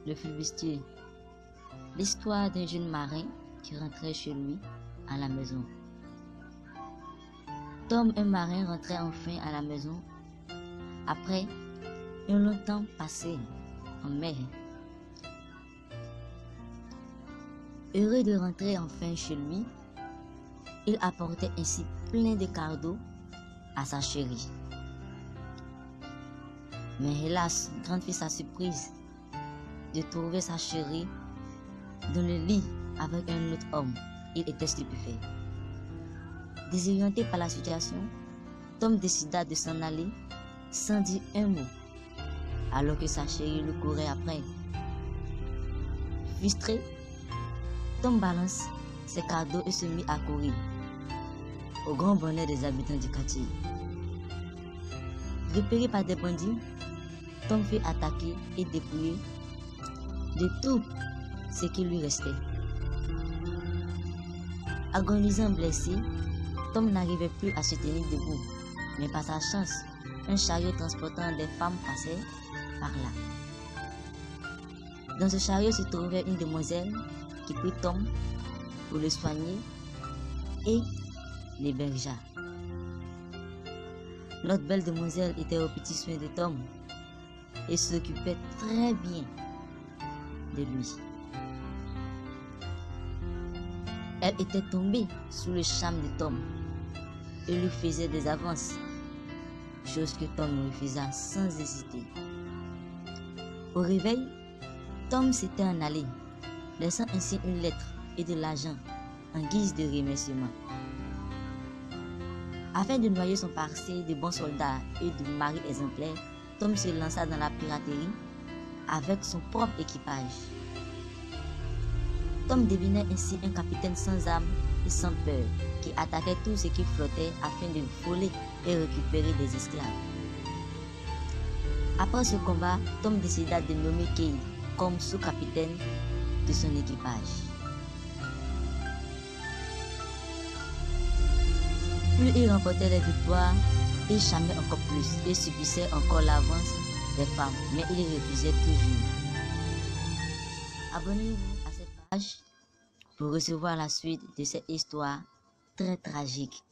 Le flibustier. L'histoire d'un jeune marin qui rentrait chez lui à la maison. Tom, un marin, rentrait enfin à la maison après un long temps passé en mer. Heureux de rentrer enfin chez lui, il apportait ainsi plein de cadeaux à sa chérie. Mais hélas, grande fut sa surprise de trouver sa chérie dans le lit avec un autre homme. Il était stupéfait. Désorienté par la situation, Tom décida de s'en aller sans dire un mot, alors que sa chérie le courait après. Frustré, Tom balance ses cadeaux et se mit à courir, au grand bonheur des habitants du quartier. Repéré par des bandits, Tom fut attaqué et dépouillé de tout ce qui lui restait. Agonisant blessé, Tom n'arrivait plus à se tenir debout, mais par sa chance, un chariot transportant des femmes passait par là. Dans ce chariot se trouvait une demoiselle qui prit Tom pour le soigner et l'hébergea. L'autre belle demoiselle était au petit soin de Tom et s'occupait très bien de lui. Elle était tombée sous le charme de Tom et lui faisait des avances, chose que Tom refusa sans hésiter. Au réveil, Tom s'était en allé, laissant ainsi une lettre et de l'argent en guise de remerciement. Afin de noyer son passé de bon soldat et de mari exemplaire, Tom se lança dans la piraterie avec son propre équipage. Tom devenait ainsi un capitaine sans âme et sans peur, qui attaquait tout ce qui flottait afin de voler et récupérer des esclaves. Après ce combat, Tom décida de nommer Kay comme sous-capitaine de son équipage. Plus il remportait les victoires, il charmait encore plus et subissait encore l'avance des femmes, mais il refusait toujours. Abonnez-vous à cette page pour recevoir la suite de cette histoire très tragique.